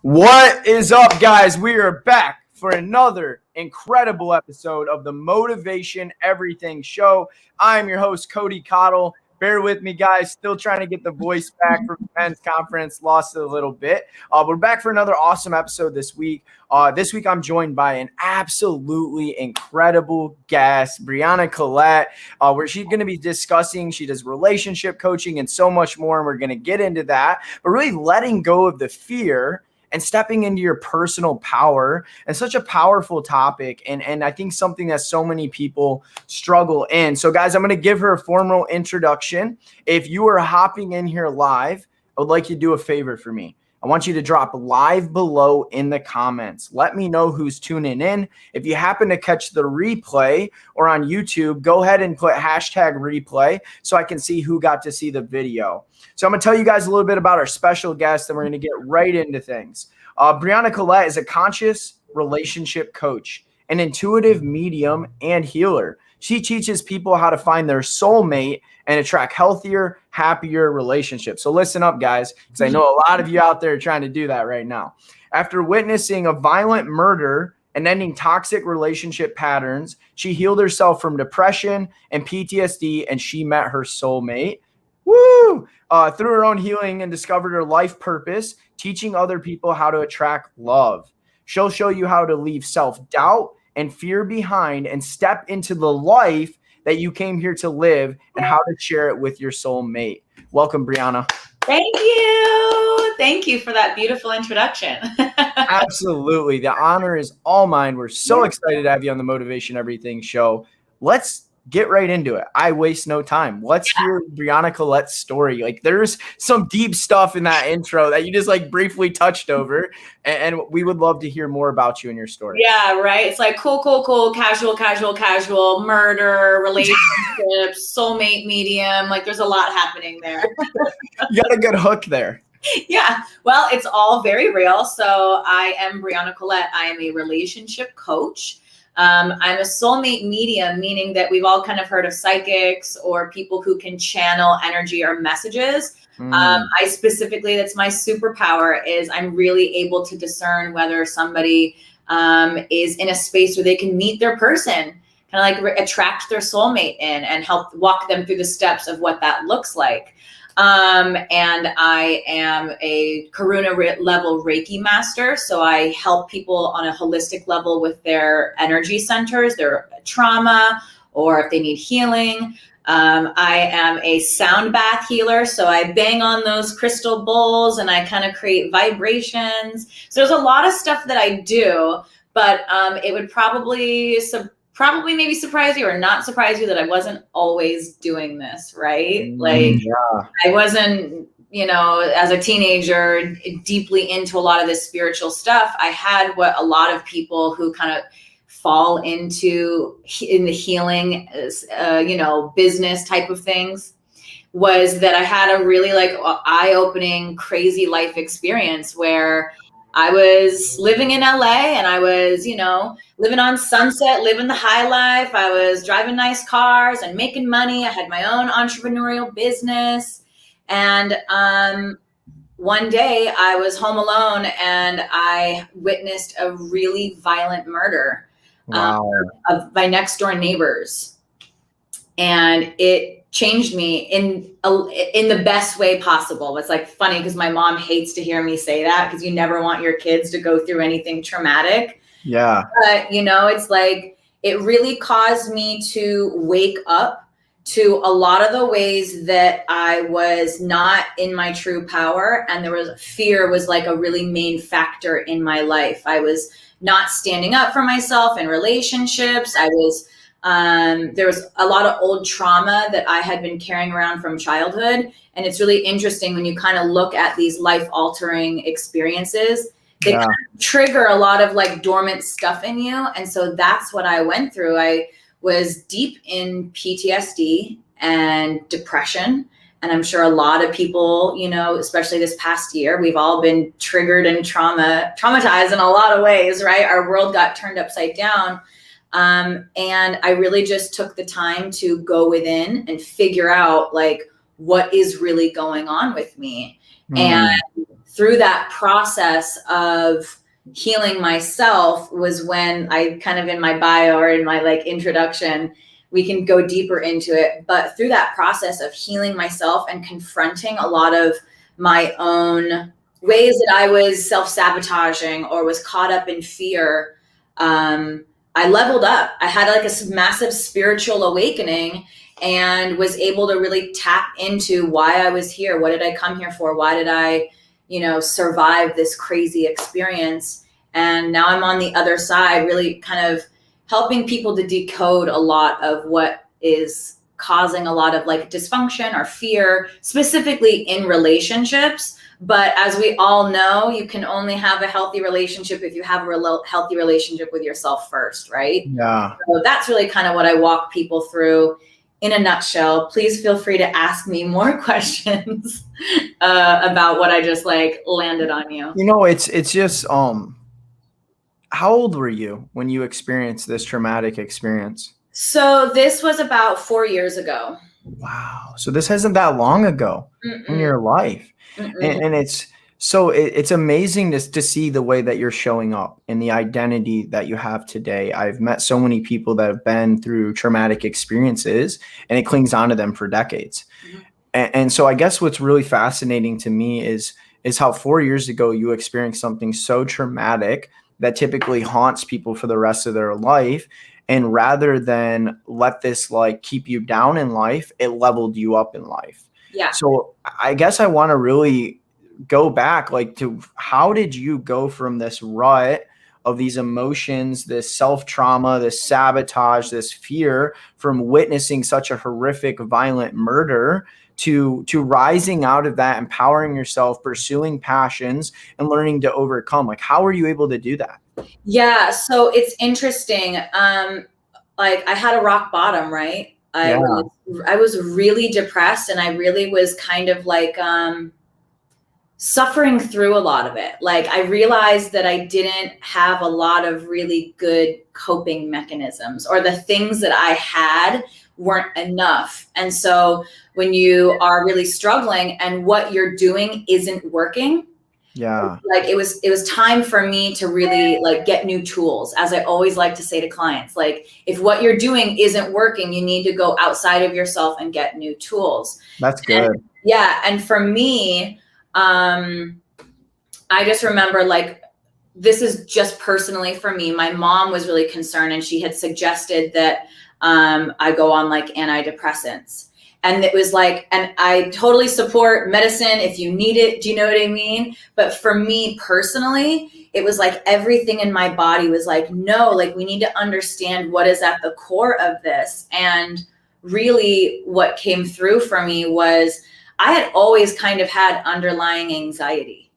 What is up, guys? We are back for another incredible episode of the Motivation Everything Show. I'm your host, Cody Cottle. Bear with me, guys. Still trying to get the voice back from the men's conference. Lost it a little bit. We're back for another awesome episode this week. This week, I'm joined by an absolutely incredible guest, Brianna Colette, where she's going to be discussing, she does relationship coaching and so much more, and we're going to get into that. But really letting go of the fear and stepping into your personal power, and such a powerful topic. And I think something that so many people struggle in. So guys, I'm going to give her a formal introduction. If you are hopping in here live, I would like you to do a favor for me. I want you to drop live below in the comments. Let me know who's tuning in. If you happen to catch the replay or on YouTube, go ahead and put hashtag replay so I can see who got to see the video. So I'm going to tell you guys a little bit about our special guest, and we're going to get right into things. Brianna Colette is a conscious relationship coach, an intuitive medium, and healer. She teaches people how to find their soulmate and attract healthier, happier relationships. So listen up, guys, because I know a lot of you out there are trying to do that right now. After witnessing a violent murder and ending toxic relationship patterns, she healed herself from depression and PTSD, and she met her soulmate. Woo! Through her own healing, and discovered her life purpose, teaching other people how to attract love. She'll show you how to leave self-doubt and fear behind and step into the life that you came here to live, and how to share it with your soulmate. Welcome, Brianna. Thank you. Thank you for that beautiful introduction. Absolutely. The honor is all mine. We're so excited to have you on the Motivation Everything Show. Let's get right into it. I waste no time. Let's hear Brianna Colette's story. Like, there's some deep stuff in that intro that you just like briefly touched over, and we would love to hear more about you and your story. Yeah, right. It's like cool, casual, murder, relationships, soulmate, medium. Like, there's a lot happening there. You got a good hook there. Yeah. Well, it's all very real. So I am Brianna Colette. I am a relationship coach. I'm a soulmate medium, meaning that we've all kind of heard of psychics or people who can channel energy or messages. I specifically, that's my superpower, is I'm really able to discern whether somebody is in a space where they can meet their person, kind of like attract their soulmate in, and help walk them through the steps of what that looks like. And I am a Karuna level Reiki master. So I help people on a holistic level with their energy centers, their trauma, or if they need healing. I am a sound bath healer. So I bang on those crystal bowls and I kind of create vibrations. So there's a lot of stuff that I do, but it would probably maybe surprise you or not surprise you that I wasn't always doing this, right? I wasn't, as a teenager, deeply into a lot of this spiritual stuff. I had what a lot of people who kind of fall into in the healing, business type of things, was that I had a really eye-opening, crazy life experience where I was living in LA and I was, living on Sunset, living the high life. I was driving nice cars and making money. I had my own entrepreneurial business. And one day I was home alone and I witnessed a really violent murder of my next door neighbors. And it changed me in the best way possible. It's like funny because my mom hates to hear me say that, because you never want your kids to go through anything traumatic. Yeah. But, it's like, it really caused me to wake up to a lot of the ways that I was not in my true power. And fear was like a really main factor in my life. I was not standing up for myself in relationships. There was a lot of old trauma that I had been carrying around from childhood. And it's really interesting when you kind of look at these life-altering experiences, they kind of trigger a lot of like dormant stuff in you. And so that's what I went through. I was deep in PTSD and depression. And I'm sure a lot of people, especially this past year, we've all been triggered and traumatized in a lot of ways, right? Our world got turned upside down. And I really just took the time to go within and figure out like what is really going on with me. And through that process of healing myself was when I kind of, in my bio or in my like introduction, we can go deeper into it. But through that process of healing myself and confronting a lot of my own ways that I was self-sabotaging or was caught up in fear, I leveled up. I had like a massive spiritual awakening and was able to really tap into why I was here. What did I come here for? Why did I, survive this crazy experience? And now I'm on the other side, really kind of helping people to decode a lot of what is causing a lot of like dysfunction or fear, specifically in relationships. But as we all know, you can only have a healthy relationship if you have a healthy relationship with yourself first, right? Yeah. So that's really kind of what I walk people through in a nutshell. Please feel free to ask me more questions about what I just like landed on you. It's just, how old were you when you experienced this traumatic experience? So this was about 4 years ago. Wow. So this isn't that long ago in your life. And it's amazing to see the way that you're showing up and the identity that you have today. I've met so many people that have been through traumatic experiences and it clings on to them for decades. And so I guess what's really fascinating to me is how 4 years ago you experienced something so traumatic that typically haunts people for the rest of their life. And rather than let this like keep you down in life, it leveled you up in life. Yeah. So I guess I want to really go back like to how did you go from this rut of these emotions, this self-trauma, this sabotage, this fear from witnessing such a horrific, violent murder to rising out of that, empowering yourself, pursuing passions and learning to overcome? Like, how were you able to do that? Yeah. So it's interesting. Like I had a rock bottom, right? I was really depressed and I really was kind of like, suffering through a lot of it. Like I realized that I didn't have a lot of really good coping mechanisms, or the things that I had weren't enough. And so when you are really struggling and what you're doing isn't working, like it was time for me to really like get new tools. As I always like to say to clients, like if what you're doing isn't working, you need to go outside of yourself and get new tools. That's good. And for me, I just remember like, this is just personally for me. My mom was really concerned and she had suggested that I go on like antidepressants. And it was like, and I totally support medicine if you need it. Do you know what I mean? But for me personally, it was like everything in my body was like, no, like we need to understand what is at the core of this. And really what came through for me was I had always kind of had underlying anxiety.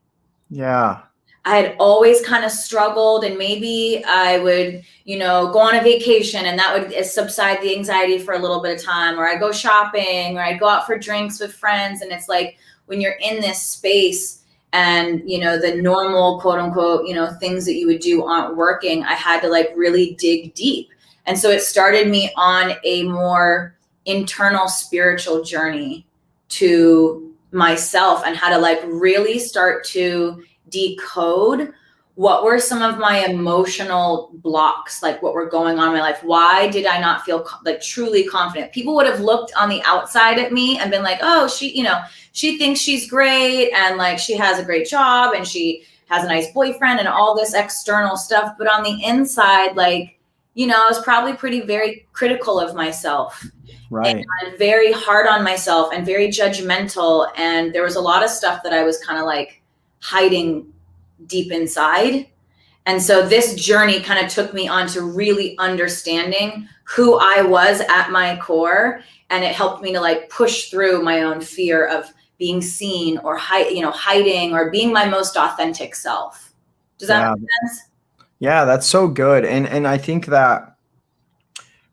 Yeah. I had always kind of struggled, and maybe I would, go on a vacation and that would subside the anxiety for a little bit of time, or I go shopping, or I go out for drinks with friends. And it's like, when you're in this space and, the normal quote unquote, things that you would do aren't working, I had to like really dig deep. And so it started me on a more internal spiritual journey to myself and how to like really start to decode what were some of my emotional blocks, like what were going on in my life. Why did I not feel like truly confident? People would have looked on the outside at me and been like, oh, she thinks she's great and like she has a great job and she has a nice boyfriend and all this external stuff. But on the inside, like, I was probably very critical of myself. Right. And very hard on myself and very judgmental. And there was a lot of stuff that I was kind of like hiding deep inside. And so this journey kind of took me on to really understanding who I was at my core. And it helped me to like push through my own fear of being seen or hiding or being my most authentic self. Does that make sense? Yeah, that's so good. And I think that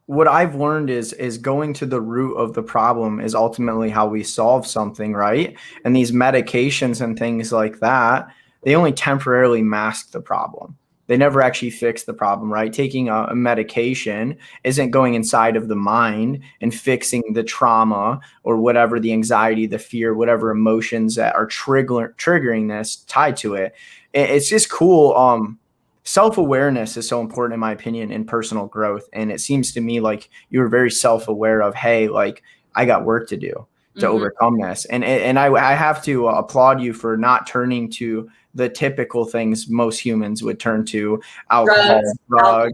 what I've learned is going to the root of the problem is ultimately how we solve something, right? And these medications and things like that, they only temporarily mask the problem. they never actually fix the problem, right? Taking a medication isn't going inside of the mind and fixing the trauma or whatever, the anxiety, the fear, whatever emotions that are triggering this tied to it. It's just cool. Self-awareness is so important, in my opinion, in personal growth. And it seems to me like you were very self-aware of, hey, like I got work to do to overcome this. And I have to applaud you for not turning to the typical things most humans would turn to: alcohol, drugs.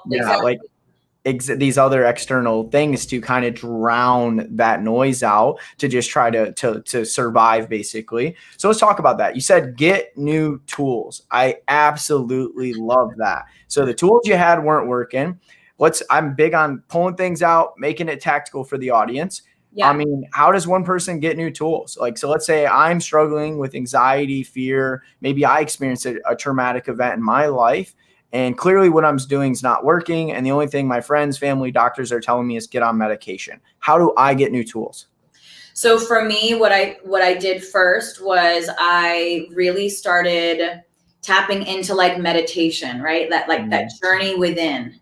Yeah, exactly. Like these other external things to kind of drown that noise out, to just try to survive, basically. So let's talk about that. You said get new tools. I absolutely love that. So the tools you had weren't working. I'm big on pulling things out, making it tactical for the audience. Yeah. I mean, how does one person get new tools? Like, so let's say I'm struggling with anxiety, fear. Maybe I experienced a traumatic event in my life, and clearly what I'm doing is not working. And the only thing my friends, family, doctors are telling me is get on medication. How do I get new tools? So for me, what I did first was I really started tapping into like meditation, right? That journey within.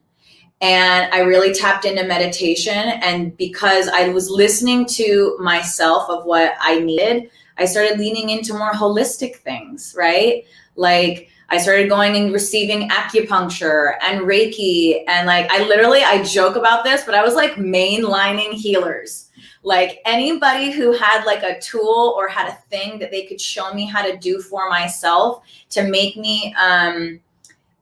And I really tapped into meditation. And because I was listening to myself of what I needed, I started leaning into more holistic things, right? Like I started going and receiving acupuncture and Reiki. And like, I joke about this, but I was like mainlining healers. Like anybody who had like a tool or had a thing that they could show me how to do for myself to make me,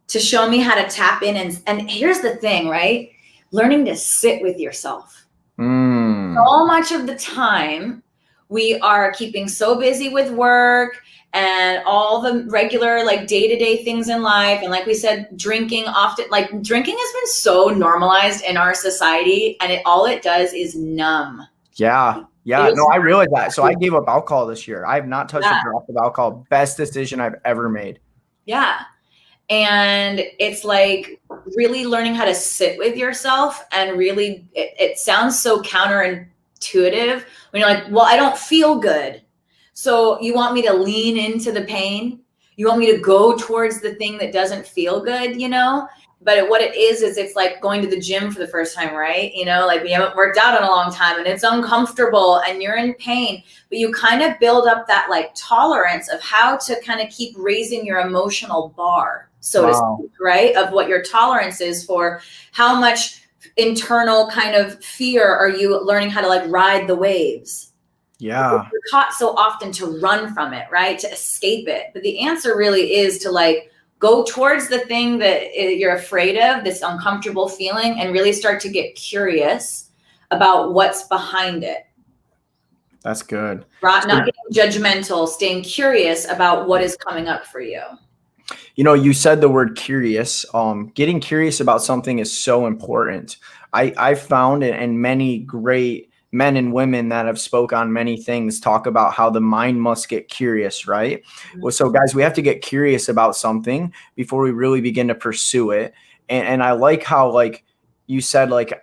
to show me how to tap in. And here's the thing, right? Learning to sit with yourself. So much of the time we are keeping so busy with work and all the regular like day-to-day things in life. And like we said, drinking often, like drinking has been so normalized in our society, and all it does is numb. Yeah. No, I realize that. So I gave up alcohol this year. I have not touched a drop of alcohol. Best decision I've ever made. Yeah. And it's like really learning how to sit with yourself, and really, it sounds so counterintuitive when you're like, well, I don't feel good. So you want me to lean into the pain? You want me to go towards the thing that doesn't feel good, you know? But what it is it's like going to the gym for the first time, right? You know, like we haven't worked out in a long time and it's uncomfortable and you're in pain, but you kind of build up that like tolerance of how to kind of keep raising your emotional bar, so to speak, right? Of what your tolerance is for how much internal kind of fear are you learning how to like ride the waves. Yeah. We're taught so often to run from it, right? To escape it. But the answer really is to like go towards the thing that you're afraid of, this uncomfortable feeling, and really start to get curious about what's behind it. That's good. Right? Not getting judgmental, staying curious about what is coming up for you. You know, you said the word curious. Getting curious about something is so important. I've found it, and many great men and women that have spoke on many things talk about how the mind must get curious, right? Well, so guys, we have to get curious about something before we really begin to pursue it. And I like how, like you said, like,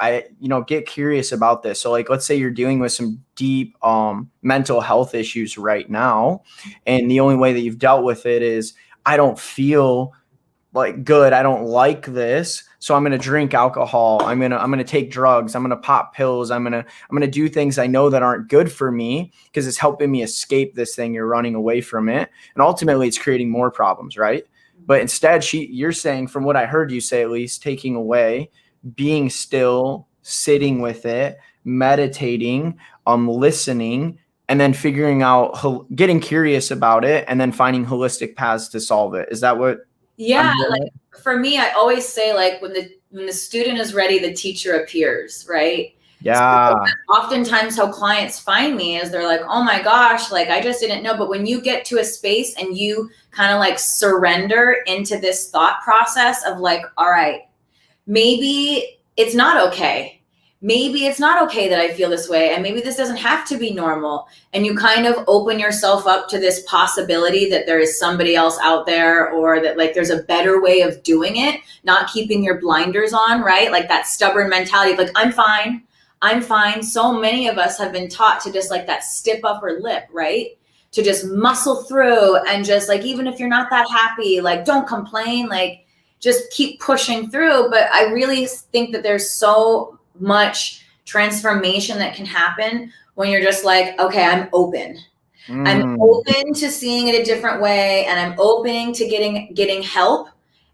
get curious about this. So like, let's say you're dealing with some deep mental health issues right now. And the only way that you've dealt with it is, I don't feel like good. I don't like this. So I'm going to drink alcohol. I'm going to take drugs. I'm going to pop pills. I'm going to do things I know that aren't good for me because it's helping me escape this thing. You're running away from it. And ultimately it's creating more problems, right? But instead you're saying, from what I heard you say, at least, taking away, being still, sitting with it, meditating, listening, and then figuring out, getting curious about it, and then finding holistic paths to solve it. Is that what? Yeah, like for me, I always say, like, when the student is ready, the teacher appears, right? Yeah. So oftentimes how clients find me is they're like, oh my gosh, like I just didn't know. But when you get to a space and you kind of like surrender into this thought process of like, all right, maybe it's not okay. Maybe it's not okay that I feel this way, and maybe this doesn't have to be normal. And you kind of open yourself up to this possibility that there is somebody else out there, or that like there's a better way of doing it, not keeping your blinders on, right? Like that stubborn mentality of like, I'm fine. So many of us have been taught to just like that stiff upper lip, right? To just muscle through and just like, even if you're not that happy, like don't complain, like just keep pushing through. But I really think that there's so much transformation that can happen when you're just like, okay, I'm open. I'm open to seeing it a different way, and I'm open to getting help.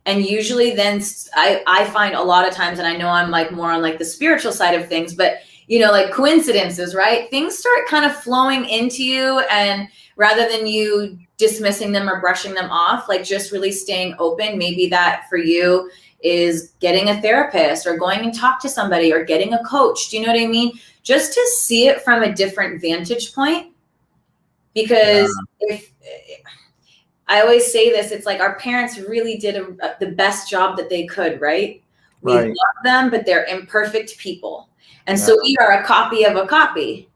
And usually then I find a lot of times, and I know I'm like more on like the spiritual side of things, but you know, like coincidences, right? Things start kind of flowing into you, and rather than you dismissing them or brushing them off, like just really staying open. Maybe that for you is getting a therapist or going and talk to somebody or getting a coach. Do you know what I mean? Just to see it from a different vantage point. Because if I always say this, it's like our parents really did the best job that they could, right? We love them, but they're imperfect people. And so we are a copy of a copy.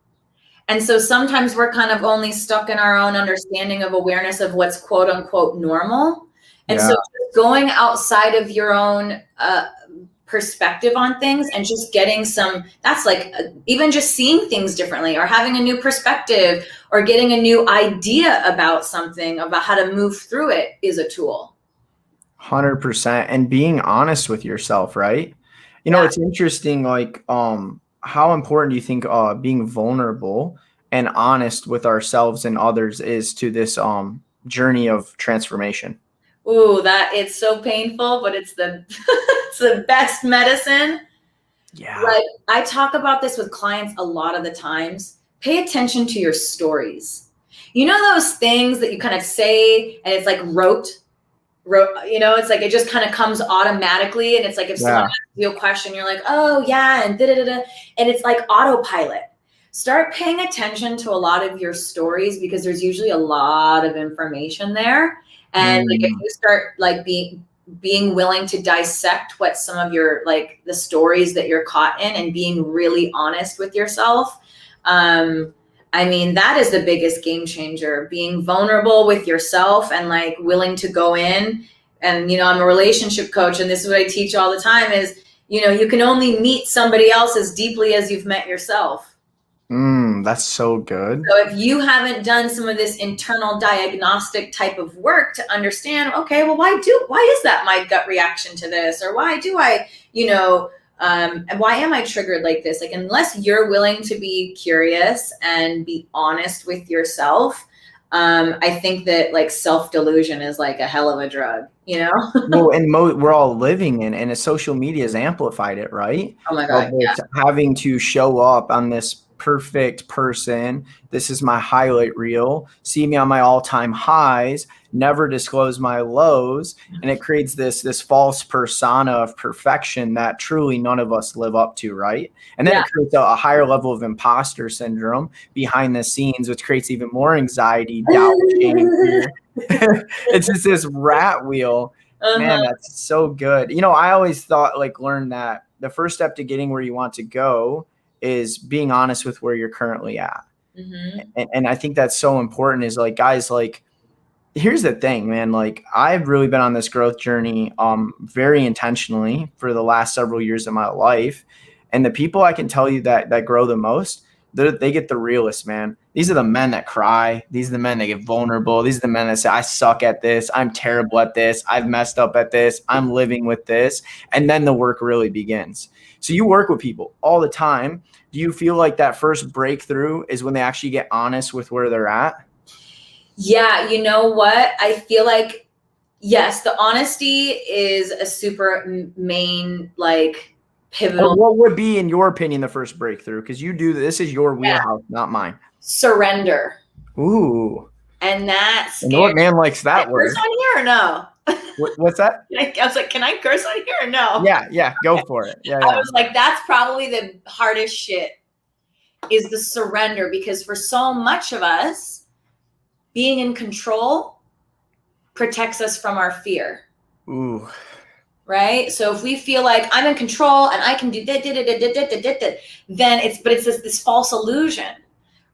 And so sometimes we're kind of only stuck in our own understanding of awareness of what's quote unquote normal. And so just going outside of your own perspective on things and just getting that's like even just seeing things differently or having a new perspective or getting a new idea about something, about how to move through it, is a tool. 100%. And being honest with yourself, right? You know, it's interesting, like, how important do you think being vulnerable and honest with ourselves and others is to this journey of transformation? Ooh, that it's so painful, but it's the it's the best medicine. Yeah. Like I talk about this with clients a lot of the times. Pay attention to your stories. You know those things that you kind of say and it's like rote, you know, it's like it just kind of comes automatically, and it's like if someone asks you a question, you're like, oh yeah, and da-da-da-da, and it's like autopilot. Start paying attention to a lot of your stories, because there's usually a lot of information there. And like if you start like being willing to dissect what some of your like the stories that you're caught in and being really honest with yourself, I mean, that is the biggest game changer. Being vulnerable with yourself and like willing to go in. And, you know, I'm a relationship coach, and this is what I teach all the time is, you know, you can only meet somebody else as deeply as you've met yourself. That's so good. So if you haven't done some of this internal diagnostic type of work to understand, okay, well, why is that my gut reaction to this? Or why do I, you know, why am I triggered like this? Like, unless you're willing to be curious and be honest with yourself, I think that like self-delusion is like a hell of a drug, you know? Well, and we're all living in, and social media has amplified it, right? Oh my God. Having to show up on this perfect person. This is my highlight reel. See me on my all-time highs, never disclose my lows. And it creates this false persona of perfection that truly none of us live up to, right? And then it creates a higher level of imposter syndrome behind the scenes, which creates even more anxiety, doubt, shame, fear. It's just this rat wheel. Man, that's so good. You know, I always learned that the first step to getting where you want to go is being honest with where you're currently at. And I think that's so important, is like, guys, like, here's the thing, man, like I've really been on this growth journey very intentionally for the last several years of my life. And the people I can tell you that grow the most, they get the realest, man. These are the men that cry. These are the men that get vulnerable. These are the men that say, I suck at this. I'm terrible at this. I've messed up at this. I'm living with this. And then the work really begins. So you work with people all the time. Do you feel like that first breakthrough is when they actually get honest with where they're at? Yeah, you know what? I feel like, yes, the honesty is a super main, like, pivotal. Or what would be, in your opinion, the first breakthrough? Because this is your wheelhouse, not mine. Surrender. Ooh. And that's scary. And what man likes that word? Curse on here or no? What's that? I was like, can I curse on here or no? Yeah, go for it. Yeah. I was like, that's probably the hardest shit, is the surrender, because for so much of us, being in control protects us from our fear. Ooh. Right? So if we feel like I'm in control and I can do that, then it's this false illusion,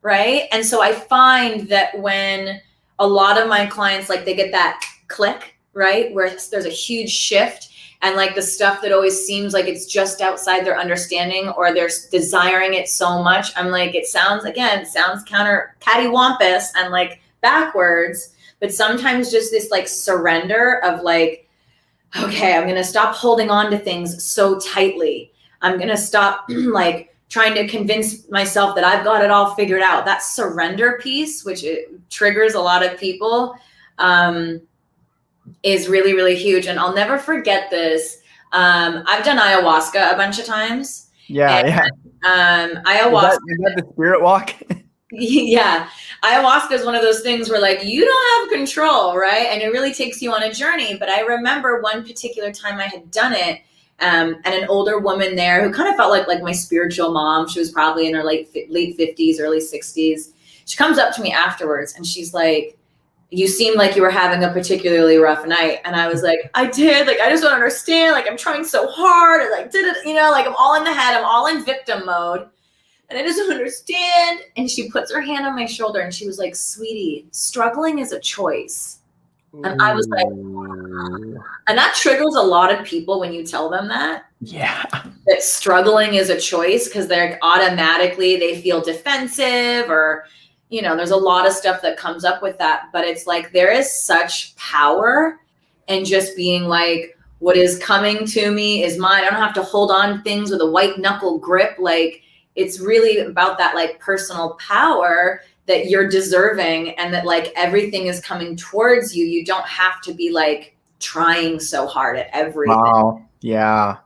right? And so I find that when a lot of my clients, like, they get that click, right, where there's a huge shift, and like the stuff that always seems like it's just outside their understanding, or they're desiring it so much, I'm like, it sounds counter cattywampus and like backwards, but sometimes just this like surrender of like, okay, I'm going to stop holding on to things so tightly. I'm going to stop like trying to convince myself that I've got it all figured out. That surrender piece, which it triggers a lot of people, is really, really huge. And I'll never forget this. I've done ayahuasca a bunch of times. Yeah, and, yeah. Ayahuasca. Is that the spirit walk? Yeah. Ayahuasca is one of those things where like you don't have control, right? And it really takes you on a journey. But I remember one particular time I had done it, and an older woman there who kind of felt like my spiritual mom. She was probably in her late 50s, early 60s. She comes up to me afterwards and she's like, you seem like you were having a particularly rough night. And I was like, I did. Like, I just don't understand. Like, I'm trying so hard. And like, did it, like I'm all in the head. I'm all in victim mode. And I just don't understand. And she puts her hand on my shoulder and she was like, sweetie, struggling is a choice. And I was like, and that triggers a lot of people when you tell them that. Yeah. That struggling is a choice, because they're automatically, they feel defensive, or, there's a lot of stuff that comes up with that. But it's like, there is such power in just being like, what is coming to me is mine. I don't have to hold on things with a white knuckle grip. Like, it's really about that like personal power that you're deserving, and that like everything is coming towards you. You don't have to be like trying so hard at everything. Wow. Yeah.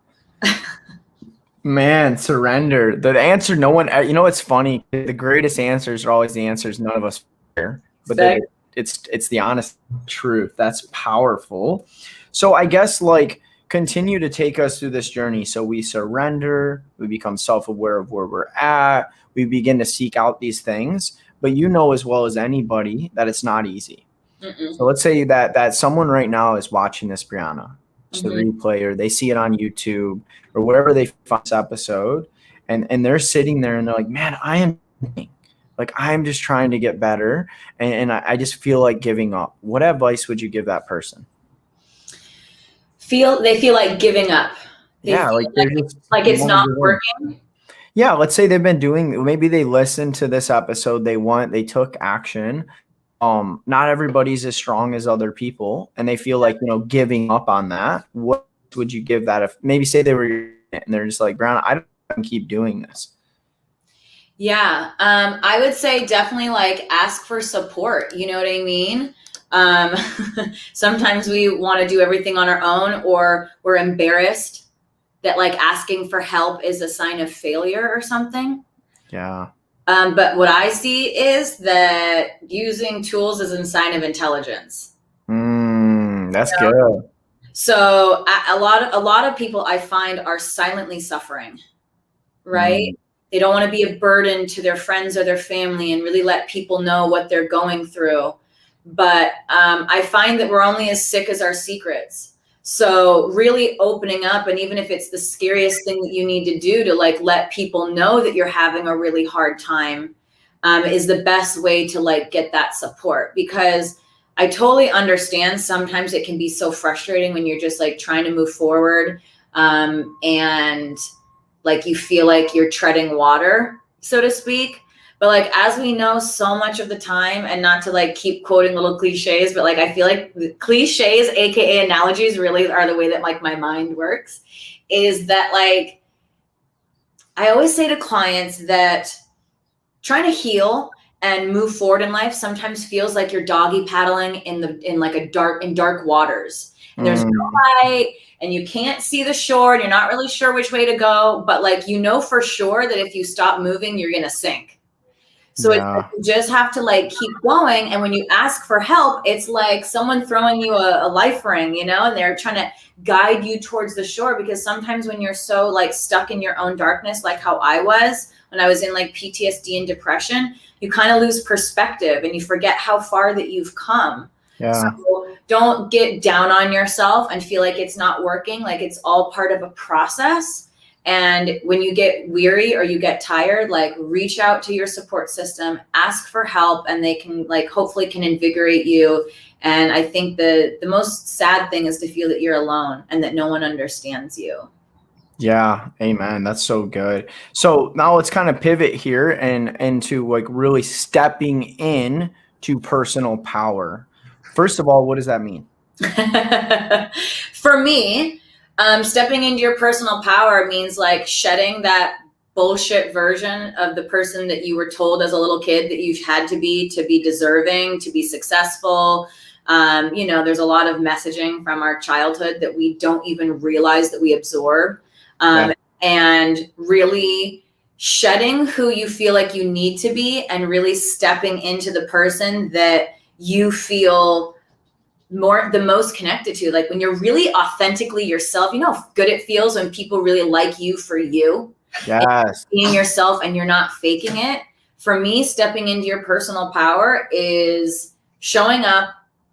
Man, surrender. The answer no one, it's funny. The greatest answers are always the answers none of us hear. But it's the honest truth. That's powerful. So I guess like continue to take us through this journey. So we surrender, we become self-aware of where we're at, we begin to seek out these things. But as well as anybody that it's not easy. Mm-mm. So let's say that someone right now is watching this, Brianna, the replay, or they see it on YouTube or wherever they find this episode, and they're sitting there and they're like, man, I'm just trying to get better, and I just feel like giving up. What advice would you give that person? They feel like giving up. Like it's not working. Yeah, let's say they've been maybe they listened to this episode, they took action. Not everybody's as strong as other people, and they feel like, giving up on that. What would you give that if maybe say they were and they're just like, Brown, I don't keep doing this? Yeah, I would say definitely like ask for support. You know what I mean? Sometimes we want to do everything on our own, or we're embarrassed that like asking for help is a sign of failure or something. Yeah. But what I see is that using tools is a sign of intelligence. That's good. So a lot of people I find are silently suffering, right? They don't want to be a burden to their friends or their family and really let people know what they're going through. But I find that we're only as sick as our secrets. So really opening up, and even if it's the scariest thing that you need to do to like let people know that you're having a really hard time, is the best way to like get that support. Because I totally understand sometimes it can be so frustrating when you're just like trying to move forward, and like you feel like you're treading water, so to speak. But like, as we know so much of the time, and not to like keep quoting little cliches, but like, I feel like the cliches, AKA analogies, really are the way that like my mind works, is that like, I always say to clients that trying to heal and move forward in life sometimes feels like you're doggy paddling in dark waters. And there's no light, and you can't see the shore, and you're not really sure which way to go. But like, for sure that if you stop moving, you're going to sink. So you just have to like keep going. And when you ask for help, it's like someone throwing you a life ring, and they're trying to guide you towards the shore. Because sometimes when you're so like stuck in your own darkness, like how I was when I was in like PTSD and depression, you kind of lose perspective and you forget how far that you've come. Yeah. So don't get down on yourself and feel like it's not working. Like, it's all part of a process. And when you get weary or you get tired, like reach out to your support system, ask for help, and they can like hopefully can invigorate you. And I think the most sad thing is to feel that you're alone and that no one understands you. Yeah. Amen. That's so good. So now let's kind of pivot here and into like really stepping in to personal power. First of all, what does that mean? For for me, stepping into your personal power means like shedding that bullshit version of the person that you were told as a little kid that you had to be deserving, to be successful. There's a lot of messaging from our childhood that we don't even realize that we absorb. And really shedding who you feel like you need to be and really stepping into the person that you feel the most connected to. Like when you're really authentically yourself, you know how good it feels when people really like you for you. Yes. Being yourself and you're not faking it. For me, stepping into your personal power is showing up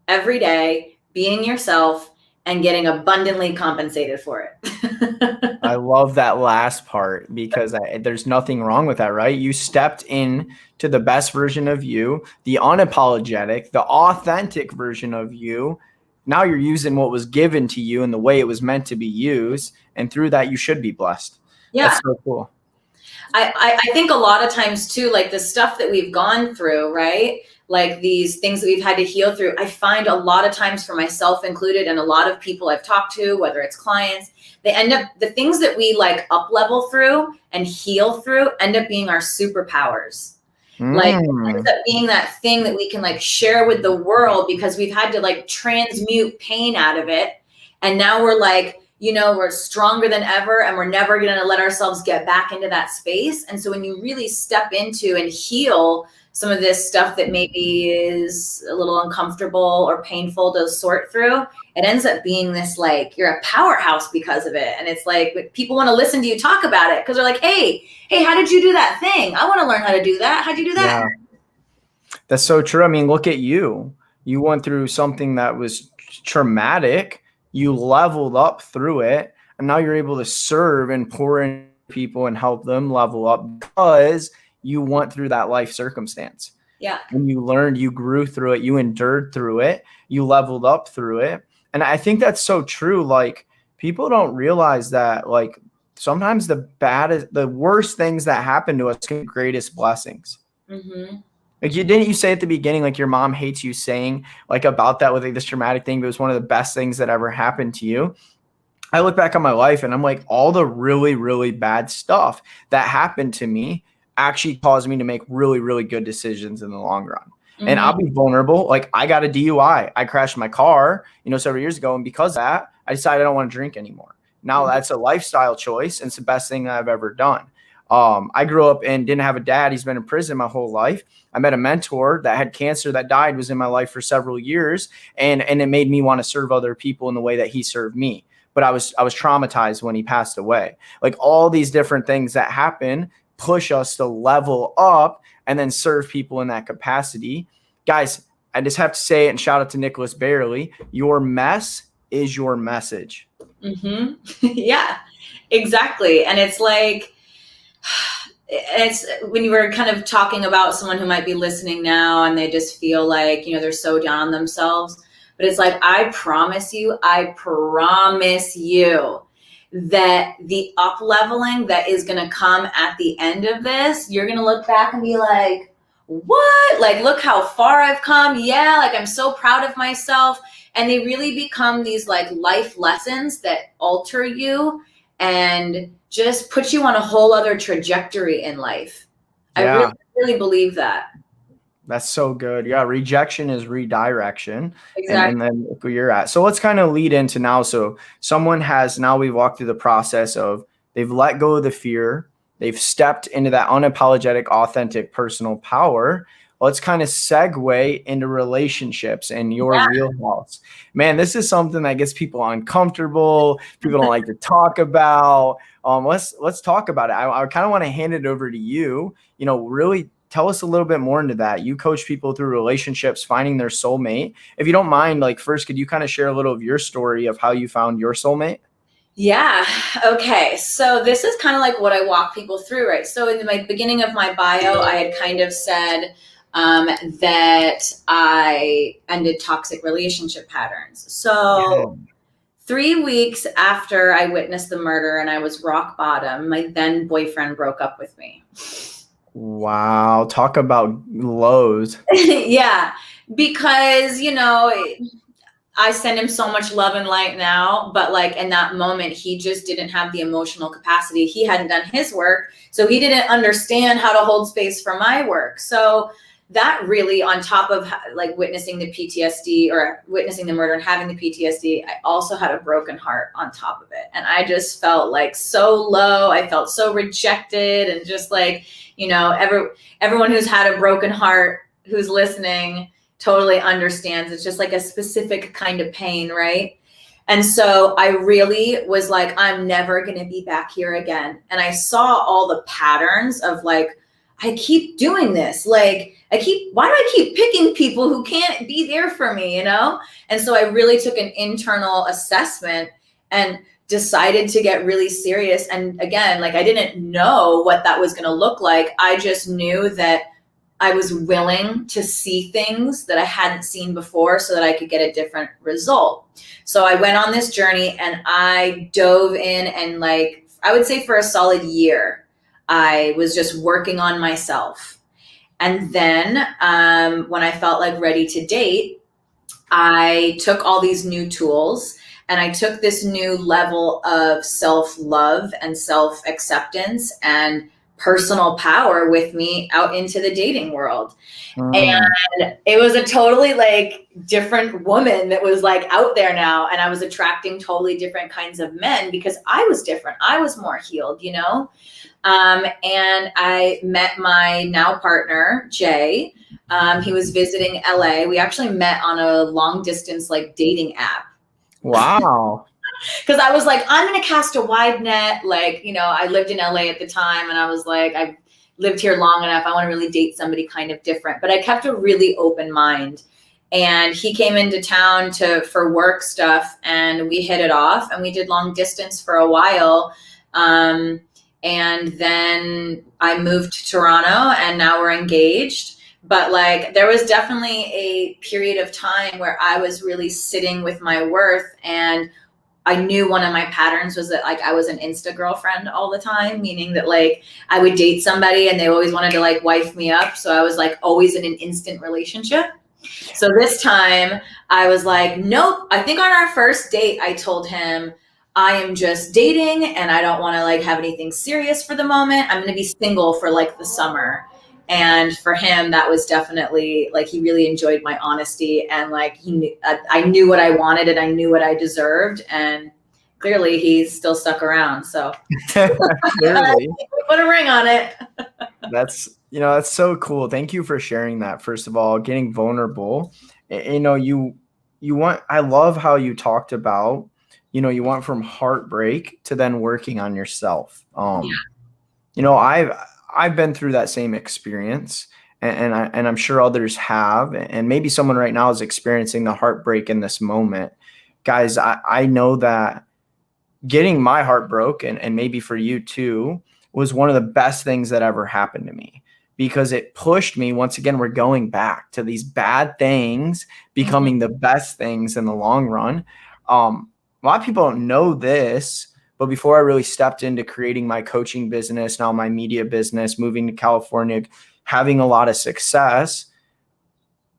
every day, being yourself, and getting abundantly compensated for it. I love that last part because there's nothing wrong with that, right? You stepped in to the best version of you, the unapologetic, the authentic version of you. Now you're using what was given to you and the way it was meant to be used. And through that, you should be blessed. Yeah. That's so cool. I think a lot of times too, like the stuff that we've gone through, right? Like these things that we've had to heal through, I find a lot of times, for myself included, and a lot of people I've talked to, whether it's clients, the things that we like up level through and heal through end up being our superpowers. Like it ends up being that thing that we can like share with the world because we've had to like transmute pain out of it. And now we're like, we're stronger than ever and we're never going to let ourselves get back into that space. And so when you really step into and heal some of this stuff that maybe is a little uncomfortable or painful to sort through, it ends up being this, like, you're a powerhouse because of it. And it's like, people want to listen to you talk about it because they're like, hey, how did you do that thing? I want to learn how to do that. How'd you do that? Yeah. That's so true. I mean, look at you. You went through something that was traumatic. You leveled up through it. And now you're able to serve and pour in people and help them level up because you went through that life circumstance. Yeah. And you learned, you grew through it, you endured through it, you leveled up through it. And I think that's so true. Like, people don't realize that, like, sometimes the worst things that happen to us can be greatest blessings. Mm-hmm. Like, you say at the beginning, like, your mom hates you saying like about that with like this traumatic thing, but it was one of the best things that ever happened to you. I look back on my life and I'm like, all the really, really bad stuff that happened to me actually caused me to make really, really good decisions in the long run. Mm-hmm. And I'll be vulnerable. Like, I got a DUI. I crashed my car, several years ago. And because of that, I decided I don't want to drink anymore. Now that's a lifestyle choice. And it's the best thing that I've ever done. I grew up and didn't have a dad. He's been in prison my whole life. I met a mentor that had cancer that died, was in my life for several years. And it made me want to serve other people in the way that he served me. But I was traumatized when he passed away. Like, all these different things that happen push us to level up and then serve people in that capacity. Guys, I just have to say it, and shout out to Nicholas Bailey. Your mess is your message. Mm-hmm. Yeah, exactly. And it's like, it's when you were kind of talking about someone who might be listening now and they just feel like, they're so down on themselves. But it's like, I promise you that the up leveling that is going to come at the end of this, you're going to look back and be like, what? Like, look how far I've come. Yeah. Like, I'm so proud of myself. And they really become these like life lessons that alter you and just put you on a whole other trajectory in life. Yeah. I really, really believe that. That's so good. Yeah. Rejection is redirection. Exactly. And then look where you're at. So let's kind of lead into now. So we've walked through the process of, they've let go of the fear. They've stepped into that unapologetic, authentic personal power. Let's kind of segue into relationships and your real house. Man, this is something that gets people uncomfortable. People don't like to talk about. Let's talk about it. I kind of want to hand it over to you. Really tell us a little bit more into that. You coach people through relationships, finding their soulmate. If you don't mind, like, first, could you kind of share a little of your story of how you found your soulmate? Yeah. Okay. So this is kind of like what I walk people through, right? So in the beginning of my bio, I had kind of said that I ended toxic relationship patterns. So 3 weeks after I witnessed the murder and I was rock bottom, my then boyfriend broke up with me. Wow. Talk about lows. Yeah. Because, I send him so much love and light now, but like in that moment, he just didn't have the emotional capacity. He hadn't done his work, so he didn't understand how to hold space for my work. So that really, on top of like witnessing the PTSD or witnessing the murder and having the PTSD, I also had a broken heart on top of it. And I just felt like so low. I felt so rejected, and just like, you know, everyone who's had a broken heart, who's listening, totally understands. It's just like a specific kind of pain, right? And so I really was like, I'm never going to be back here again. And I saw all the patterns of like, I keep doing this. Like, why do I keep picking people who can't be there for me, you know? And so I really took an internal assessment and decided to get really serious. And again, like, I didn't know what that was going to look like. I just knew that I was willing to see things that I hadn't seen before so that I could get a different result. So I went on this journey and I dove in, and like, I would say for a solid year, I was just working on myself. And then when I felt like ready to date, I took all these new tools and I took this new level of self-love and self-acceptance and personal power with me out into the dating world. And it was a totally like different woman that was like out there now. And I was attracting totally different kinds of men because I was different. I was more healed, you know? And I met my now partner, Jay. He was visiting LA. We actually met on a long distance like dating app. Wow. Because I was like, I'm going to cast a wide net. Like, you know, I lived in LA at the time, and I was like, I've lived here long enough. I want to really date somebody kind of different. But I kept a really open mind. And he came into town for work stuff, and we hit it off, and we did long distance for a while. And then I moved to Toronto, and now we're engaged. But like, there was definitely a period of time where I was really sitting with my worth, and I knew one of my patterns was that like I was an Insta girlfriend all the time, meaning that like I would date somebody and they always wanted to like wife me up. So I was like always in an instant relationship. So this time I was like, nope. I think on our first date, I told him I am just dating and I don't want to like have anything serious for the moment. I'm going to be single for like the summer. And for him, that was definitely like, he really enjoyed my honesty, and like I knew what I wanted and I knew what I deserved, and clearly he's still stuck around. So Clearly. Put a ring on it. That's so cool. Thank you for sharing that. First of all, getting vulnerable. You know, I love how you talked about, you know, you went from heartbreak to then working on yourself. You know, I've been through that same experience, and I'm sure others have, and maybe someone right now is experiencing the heartbreak in this moment. Guys, I know that getting my heart broke, and maybe for you too, was one of the best things that ever happened to me, because it pushed me. Once again, we're going back to these bad things becoming the best things in the long run. A lot of people don't know this, but before I really stepped into creating my coaching business, now my media business, moving to California, having a lot of success,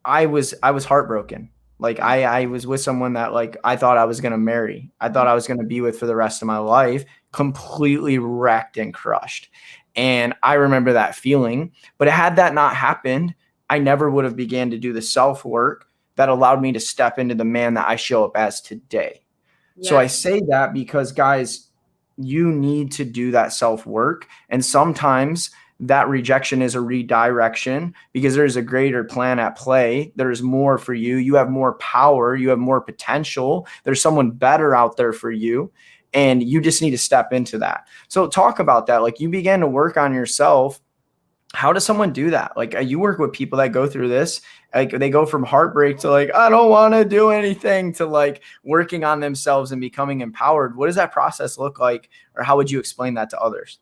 I was heartbroken. Like I was with someone that like I thought I was going to marry. I thought I was going to be with for the rest of my life, completely wrecked and crushed. And I remember that feeling. But had that not happened, I never would have began to do the self-work that allowed me to step into the man that I show up as today. Yeah. So I say that because, guys, you need to do that self-work. And sometimes that rejection is a redirection, because there's a greater plan at play. There's more for you. You have more power. You have more potential. There's someone better out there for you. And you just need to step into that. So talk about that. Like, you began to work on yourself. How does someone do that? Like, you work with people that go through this, like they go from heartbreak to like, I don't want to do anything, to like working on themselves and becoming empowered. What does that process look like? Or how would you explain that to others?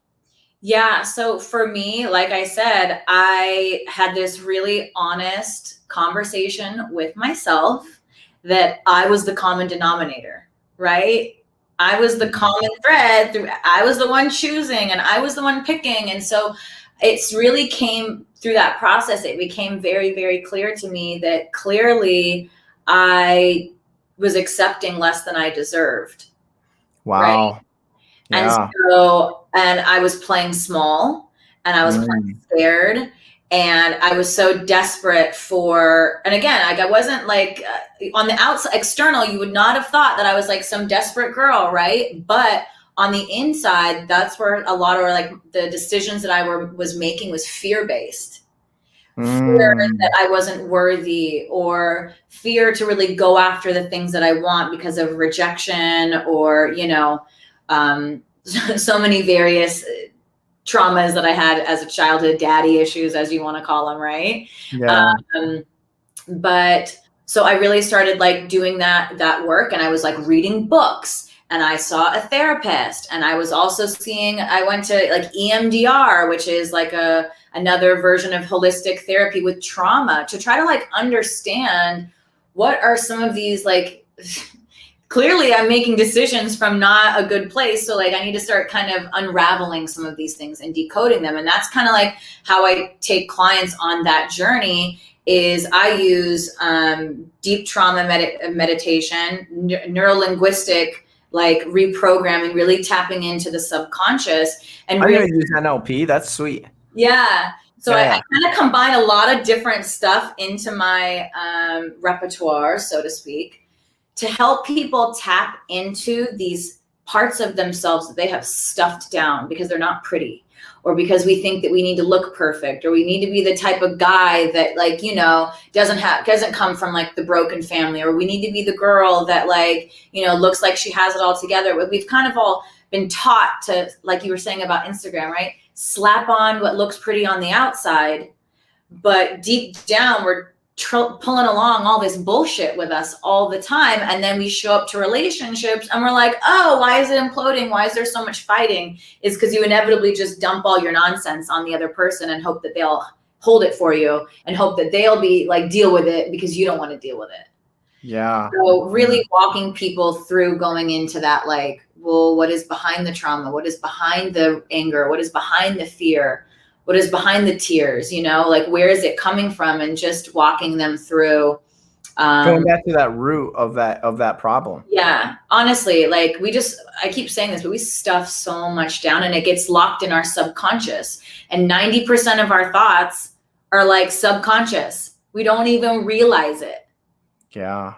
Yeah. So for me, like I said, I had this really honest conversation with myself that I was the common denominator, right? I was the common thread through, I was the one choosing and I was the one picking. And so it's really came through that process. It became very, very clear to me that clearly I was accepting less than I deserved. Wow. Right? Yeah. And I was playing small, and I was playing scared, and I was so desperate for, and again, like I wasn't like on the outside, external, you would not have thought that I was like some desperate girl, right? But on the inside, that's where a lot of like the decisions that I was making was fear-based. Fear that I wasn't worthy, or fear to really go after the things that I want because of rejection, or, so many various traumas that I had as a childhood, daddy issues, as you want to call them, right? Yeah. But so I really started like doing that work, and I was like reading books, and I saw a therapist, and I was also I went to like EMDR, which is like another version of holistic therapy with trauma, to try to like understand what are some of these like clearly I'm making decisions from not a good place. So like I need to start kind of unraveling some of these things and decoding them. And that's kind of like how I take clients on that journey. Is I use deep trauma meditation, neuro-linguistic, like reprogramming, really tapping into the subconscious. And I'm really gonna use NLP. That's sweet. Yeah. So Yeah. I kind of combine a lot of different stuff into my repertoire, so to speak, to help people tap into these parts of themselves that they have stuffed down because they're not pretty, or because we think that we need to look perfect, or we need to be the type of guy that like, doesn't come from like the broken family, or we need to be the girl that like, looks like she has it all together. We've kind of all been taught to, like you were saying about Instagram, right? Slap on what looks pretty on the outside, but deep down we're pulling along all this bullshit with us all the time. And then we show up to relationships and we're like, oh, why is it imploding? Why is there so much fighting? It's because you inevitably just dump all your nonsense on the other person and hope that they'll hold it for you, and hope that they'll be like, deal with it, because you don't want to deal with it. Yeah. So really walking people through going into that, like, well, what is behind the trauma? What is behind the anger? What is behind the fear? What is behind the tears? Like, where is it coming from? And just walking them through. Going back to that root of that problem. Yeah, honestly, like I keep saying this, but we stuff so much down, and it gets locked in our subconscious. And 90% of our thoughts are like subconscious. We don't even realize it. Yeah.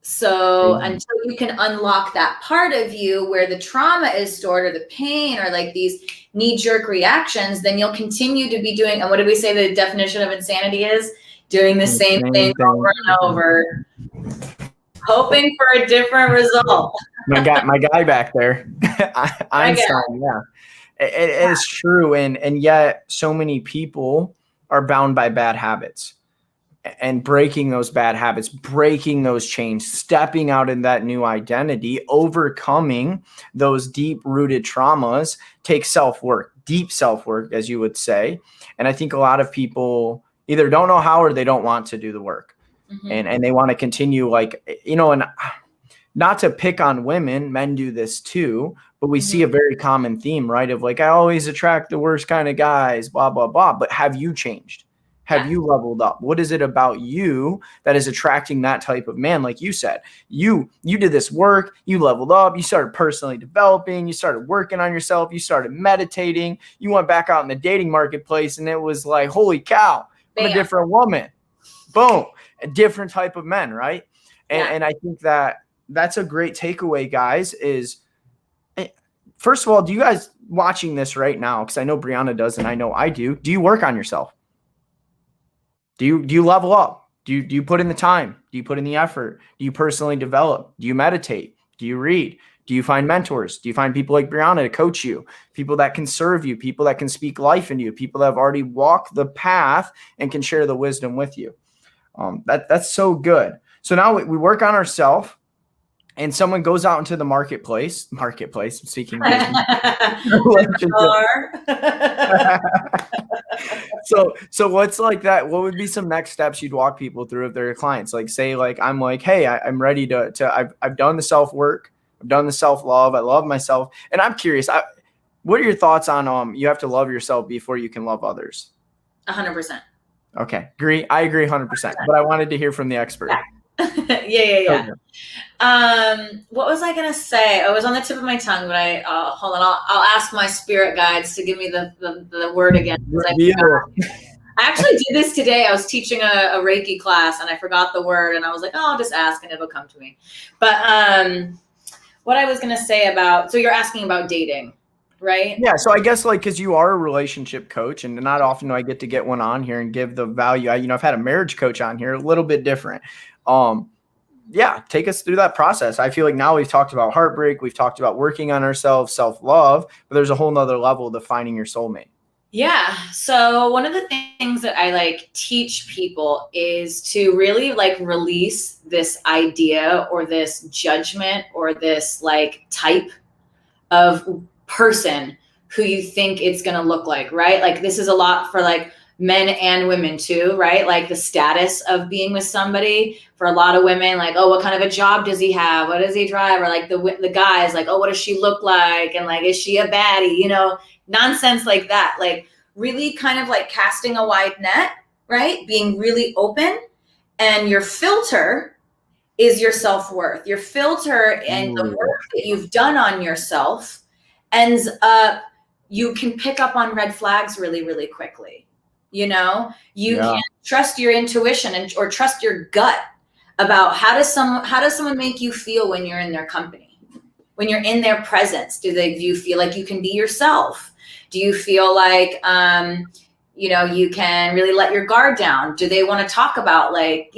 So until you can unlock that part of you where the trauma is stored, or the pain, or like these knee-jerk reactions, then you'll continue to be doing, and what did we say the definition of insanity is? Doing the same thing over and over, hoping for a different result. my guy back there, Einstein. Yeah, it is true, and yet so many people are bound by bad habits. And breaking those bad habits, breaking those chains, stepping out in that new identity, overcoming those deep-rooted traumas takes self-work, deep self-work, as you would say. And I think a lot of people either don't know how, or they don't want to do the work. And they want to continue like, and not to pick on women, men do this too, but we see a very common theme, right? Of like, I always attract the worst kind of guys, blah, blah, blah. But have you changed? Have you leveled up? What is it about you that is attracting that type of man? Like you said, you did this work, you leveled up, you started personally developing, you started working on yourself, you started meditating, you went back out in the dating marketplace, and it was like, holy cow, I'm a different woman. Boom, a different type of men, right? And I think that's a great takeaway, guys, is first of all, do you guys watching this right now, because I know Brianna does and I know I do you work on yourself? Do you level up? Do you put in the time? Do you put in the effort? Do you personally develop? Do you meditate? Do you read? Do you find mentors? Do you find people like Brianna to coach you? People that can serve you, people that can speak life into you, people that have already walked the path and can share the wisdom with you. That's so good. So now we work on ourselves, and someone goes out into the marketplace, speaking business. So what's like that? What would be some next steps you'd walk people through if they're clients? Like, say, like, I'm like, hey, I'm ready to I've done the self-work. I've done the self-love. I love myself. And I'm curious, what are your thoughts on, you have to love yourself before you can love others? 100%. Okay. I agree 100%, but I wanted to hear from the expert. Yeah. What was I gonna say? It was on the tip of my tongue, but I hold on. I'll ask my spirit guides to give me the word again. I actually did this today. I was teaching a Reiki class and I forgot the word, and I was like, oh, I'll just ask and it'll come to me. But what I was gonna say about, so you're asking about dating, right? Yeah. So I guess like, cause you are a relationship coach, and not often do I get to get one on here and give the value. I've had a marriage coach on here, a little bit different. Yeah, take us through that process. I feel like now we've talked about heartbreak, we've talked about working on ourselves, self-love, but there's a whole nother level to finding your soulmate. Yeah. So one of the things that I like teach people is to really like release this idea or this judgment or this like type of person who you think it's going to look like, right? Like this is a lot for like men and women too, right? Like the status of being with somebody for a lot of women, like, oh, what kind of a job does he have? What does he drive? Or like the guys, like, oh, what does she look like? And like, is she a baddie? You know, nonsense like that. Like really kind of like casting a wide net, right? Being really open, and your filter is your self-worth. Your filter and the work that you've done on yourself ends up, you can pick up on red flags really, really quickly. You know, you can trust your intuition or trust your gut about how does someone make you feel when you're in their company, when you're in their presence. Do you feel like you can be yourself? Do you feel like, you can really let your guard down? Do they want to talk about like,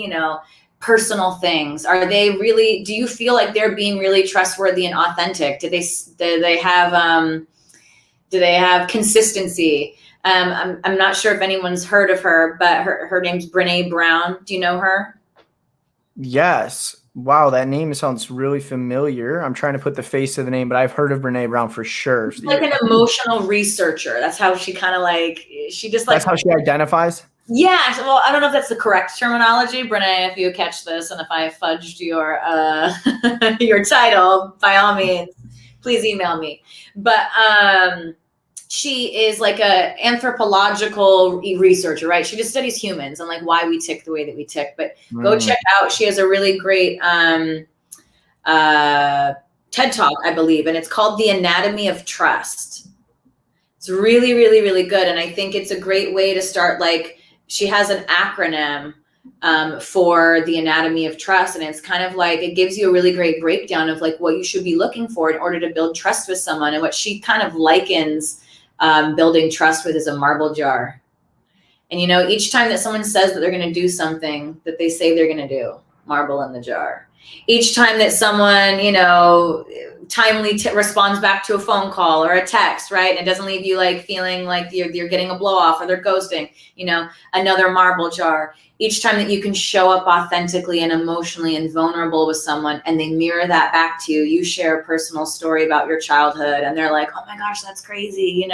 personal things? Do you feel like they're being really trustworthy and authentic? Do they have consistency? I'm not sure if anyone's heard of her, but her name's Brené Brown. Do you know her? Yes. Wow, that name sounds really familiar. I'm trying to put the face to the name, but I've heard of Brené Brown for sure. She's like an emotional researcher. That's how she kind of like, that's how she identifies? Yeah. Well, I don't know if that's the correct terminology, Brené, if you catch this, and if I fudged your your title, by all means, please email me. But she is like a anthropological researcher, right? She just studies humans and like why we tick the way that we tick. But go check out, she has a really great TED Talk, I believe, and it's called The Anatomy of Trust. It's really, really, really good. And I think it's a great way to start. Like she has an acronym for the anatomy of trust. And it's kind of like, it gives you a really great breakdown of like what you should be looking for in order to build trust with someone. And what she kind of likens building trust with is a marble jar. And, each time that someone says that they're going to do something that they say they're going to do, marble in the jar. Each time that someone, timely responds back to a phone call or a text, right? And it doesn't leave you like feeling like you're getting a blow off or they're ghosting, another marble jar. Each time that you can show up authentically and emotionally and vulnerable with someone and they mirror that back to you, you share a personal story about your childhood and they're like, oh my gosh, that's crazy.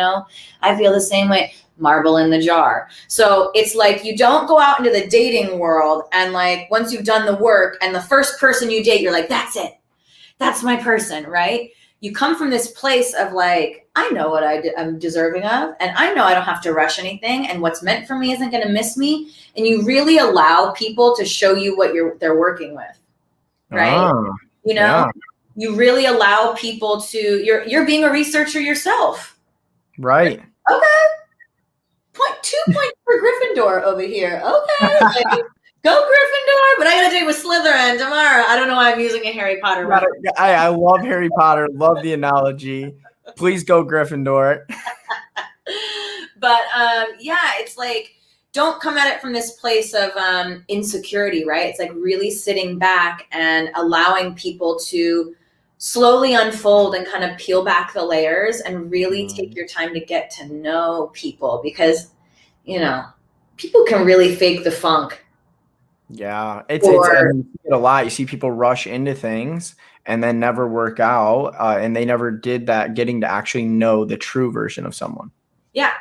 I feel the same way. Marble in the jar. So it's like, you don't go out into the dating world and like, once you've done the work and the first person you date, you're like, that's it. That's my person, right? You come from this place of like, I know what I'm deserving of, and I know I don't have to rush anything, and what's meant for me isn't going to miss me. And you really allow people to show you what they're working with, right? You really allow people to. You're being a researcher yourself, right? Okay. 2 points for Gryffindor over here. Okay. Go Gryffindor, but I gotta do it with Slytherin tomorrow. I don't know why I'm using a Harry Potter one. I love Harry Potter. Love the analogy. Please go Gryffindor. But it's like, don't come at it from this place of insecurity, right? It's like really sitting back and allowing people to slowly unfold and kind of peel back the layers and really take your time to get to know people, because, people can really fake the funk. Yeah, it's you see it a lot. You see people rush into things and then never work out, and they never did that, getting to actually know the true version of someone. Yeah.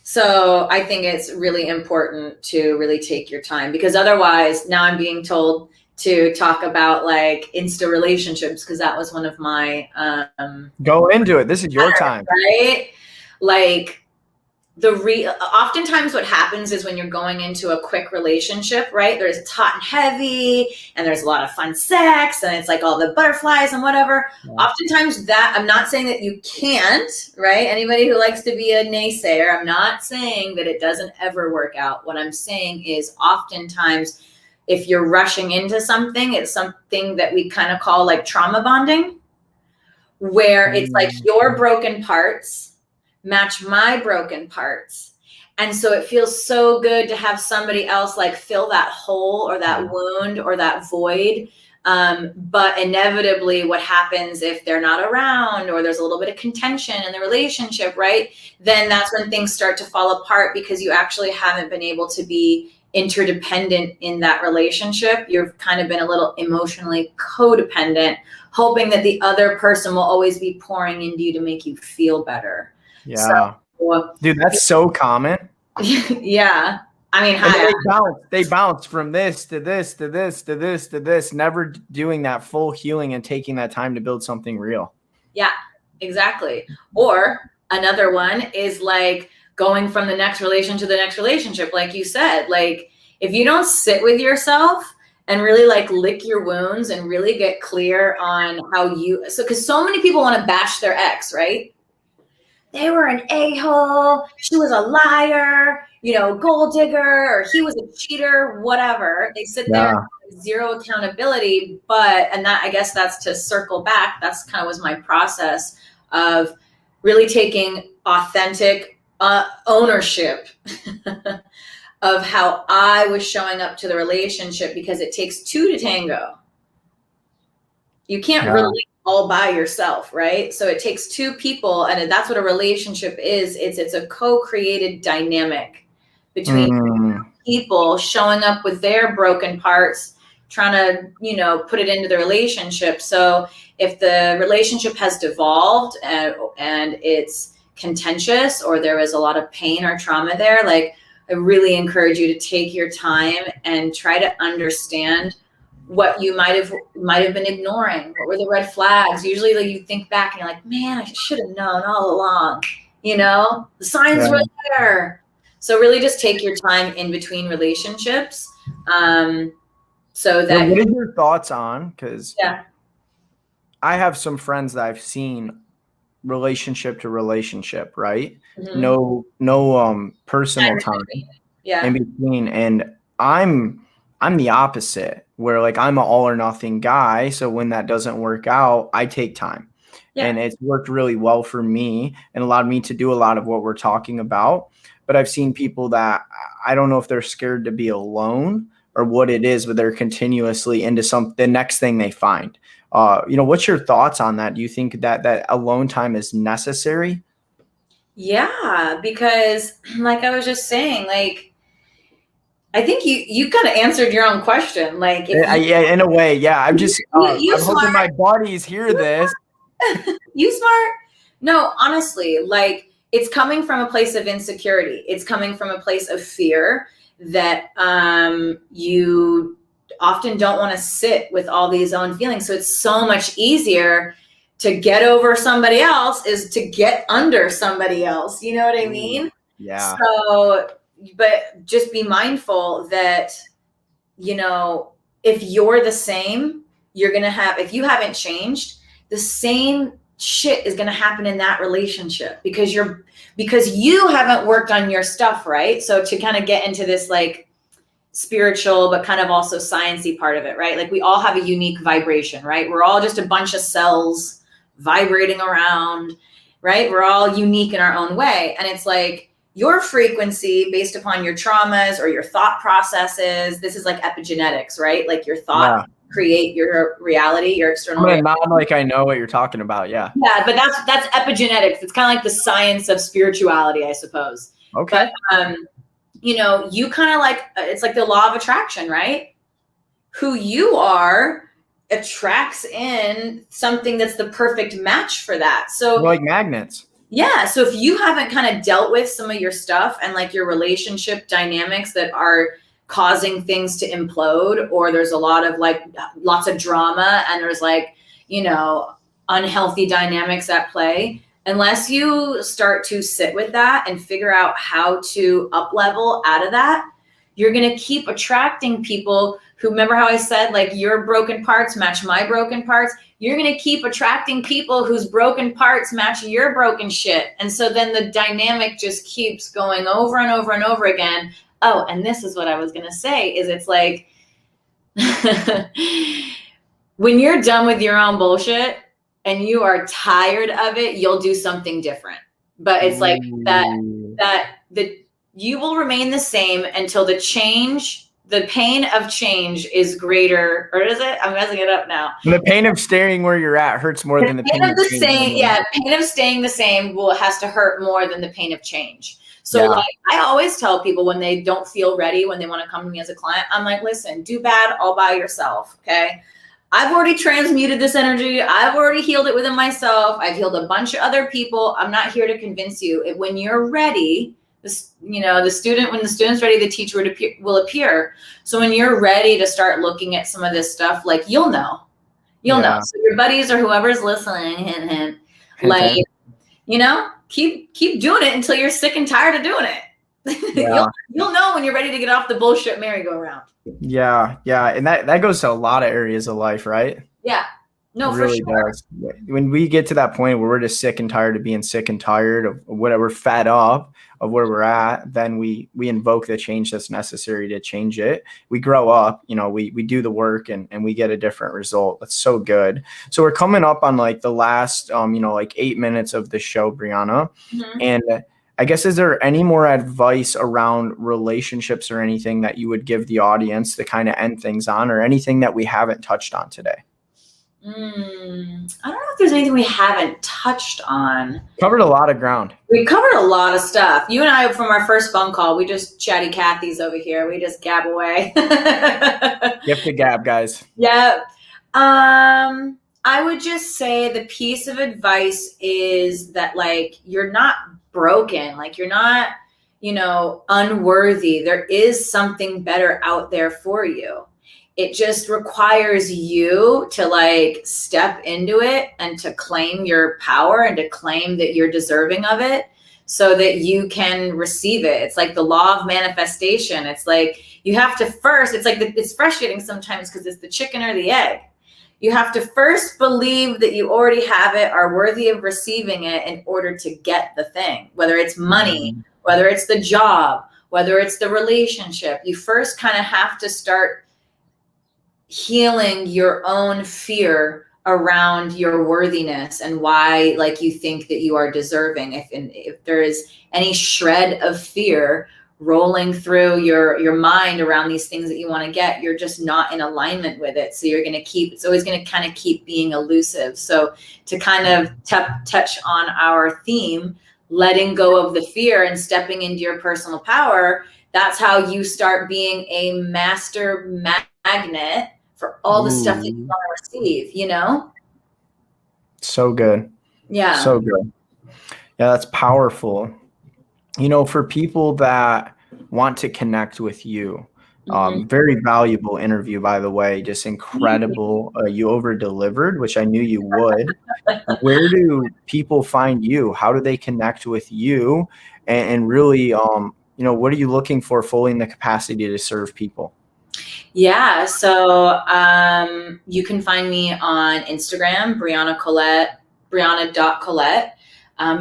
So I think it's really important to really take your time, because otherwise now I'm being told to talk about like Insta relationships, because that was one of my go into it. This is your time, right? Like oftentimes what happens is when you're going into a quick relationship, right? It's hot and heavy and there's a lot of fun sex and it's like all the butterflies and whatever. Yeah. Oftentimes that, I'm not saying that you can't, right? Anybody who likes to be a naysayer, I'm not saying that it doesn't ever work out. What I'm saying is oftentimes if you're rushing into something, it's something that we kind of call like trauma bonding, where it's like your broken parts match my broken parts. And so it feels so good to have somebody else like fill that hole or that wound or that void. But inevitably what happens if they're not around or there's a little bit of contention in the relationship, right? Then that's when things start to fall apart because you actually haven't been able to be interdependent in that relationship. You've kind of been a little emotionally codependent, hoping that the other person will always be pouring into you to make you feel better. Yeah. So, dude, that's so common. Yeah. I mean, they bounce from this to this to this to this to this, never doing that full healing and taking that time to build something real. Yeah, exactly. Or another one is like going from the next relation to the next relationship. Like you said, like if you don't sit with yourself and really like lick your wounds and really get clear on how because so many people want to bash their ex, right? They were an a-hole, she was a liar, gold digger, or he was a cheater, whatever. They sit there with zero accountability, and that, I guess that's to circle back. That's kind of was my process of really taking authentic ownership of how I was showing up to the relationship, because it takes two to tango. You can't relate all by yourself, right? So it takes two people, and that's what a relationship is. It's a co-created dynamic between people showing up with their broken parts, trying to, put it into the relationship. So if the relationship has devolved and it's contentious, or there was a lot of pain or trauma there, like I really encourage you to take your time and try to understand what you might have been ignoring. What were the red flags? Usually like you think back and you're like, man, I should have known all along, the signs were there. So really just take your time in between relationships. So that what are your thoughts on, because I have some friends that I've seen relationship to relationship, right? No personal time in between. And I'm the opposite, where like I'm an all or nothing guy. So when that doesn't work out, I take time. And it's worked really well for me and allowed me to do a lot of what we're talking about. But I've seen people that I don't know if they're scared to be alone or what it is, but they're continuously into the next thing they find. What's your thoughts on that? Do you think that alone time is necessary? Yeah, because like I was just saying, like, I think you kind of answered your own question. Like, in a way, yeah. I'm just, I'm hoping my buddies hear this. You smart? No, honestly, like it's coming from a place of insecurity. It's coming from a place of fear that you often don't want to sit with all these own feelings. So it's so much easier to get over somebody else is to get under somebody else. You know what I mean? Yeah. So, but just be mindful that, if you're the same, you're going to have, if you haven't changed, the same shit is going to happen in that relationship because you haven't worked on your stuff, right? So to kind of get into this like spiritual, but kind of also sciencey part of it, right? Like we all have a unique vibration, right? We're all just a bunch of cells vibrating around, right? We're all unique in our own way. And it's like your frequency based upon your traumas or your thought processes, this is like epigenetics, right? Like your thought create your reality, your external reality. Not like I know what you're talking about. Yeah. Yeah, but that's epigenetics. It's kind of like the science of spirituality, I suppose. Okay. But, you kind of like, it's like the law of attraction, right? Who you are attracts in something that's the perfect match for that. So like magnets. Yeah. So if you haven't kind of dealt with some of your stuff and like your relationship dynamics that are causing things to implode, or there's a lot of like lots of drama and there's like, unhealthy dynamics at play, unless you start to sit with that and figure out how to up level out of that, you're going to keep attracting people who, remember how I said, like, your broken parts match my broken parts? You're going to keep attracting people whose broken parts match your broken shit. And so then the dynamic just keeps going over and over and over again. Oh, and this is what I was going to say, is it's like, when you're done with your own bullshit and you are tired of it, you'll do something different. But it's like that you will remain the same until the pain of change is greater, or is it? I'm messing it up now. The pain of staying where you're at hurts more than the pain of the same. Yeah, pain of staying the same has to hurt more than the pain of change. So like, I always tell people when they don't feel ready, when they want to come to me as a client, I'm like, listen, do bad all by yourself, okay? I've already transmuted this energy. I've already healed it within myself. I've healed a bunch of other people. I'm not here to convince you. When you're ready, when the student's ready, the teacher will appear. So when you're ready to start looking at some of this stuff, like, you'll know. So your buddies or whoever's listening, hint, hint, like, keep doing it until you're sick and tired of doing it. Yeah. You'll know when you're ready to get off the bullshit merry-go-round. Yeah. And that goes to a lot of areas of life, right? Yeah. No, it really for sure. does. When we get to that point where we're just sick and tired of being sick and tired of whatever, fed up of where we're at, then we invoke the change that's necessary to change it. We grow up, we do the work and we get a different result. That's so good. So we're coming up on like the last, 8 minutes of the show, Brianna. Mm-hmm. And I guess, is there any more advice around relationships or anything that you would give the audience to kind of end things on, or anything that we haven't touched on today? I don't know if there's anything we haven't touched on. Covered a lot of ground. We covered a lot of stuff. You and I, from our first phone call, we just chatty Cathy's over here. We just gab away. Gift to gab, guys. Yeah. I would just say the piece of advice is that, like, you're not broken. Like, you're not, unworthy. There is something better out there for you. It just requires you to, like, step into it and to claim your power and to claim that you're deserving of it so that you can receive it. It's like the law of manifestation. It's like you have to first, it's frustrating sometimes because it's the chicken or the egg. You have to first believe that you already have it, are worthy of receiving it in order to get the thing, whether it's money, whether it's the job, whether it's the relationship. You first kind of have to start healing your own fear around your worthiness and why, like, you think that you are deserving. If there is any shred of fear rolling through your mind around these things that you want to get, you're just not in alignment with it. So it's always going to kind of keep being elusive. So to kind of touch on our theme, letting go of the fear and stepping into your personal power, that's how you start being a master magnet for all the stuff that you want to receive, So good. Yeah. So good. Yeah, that's powerful. For people that want to connect with you, very valuable interview, by the way, just incredible. You over-delivered, which I knew you would. Where do people find you? How do they connect with you? And really, what are you looking for fully in the capacity to serve people? Yeah, so you can find me on Instagram, Brianna Colette, Brianna.Colette.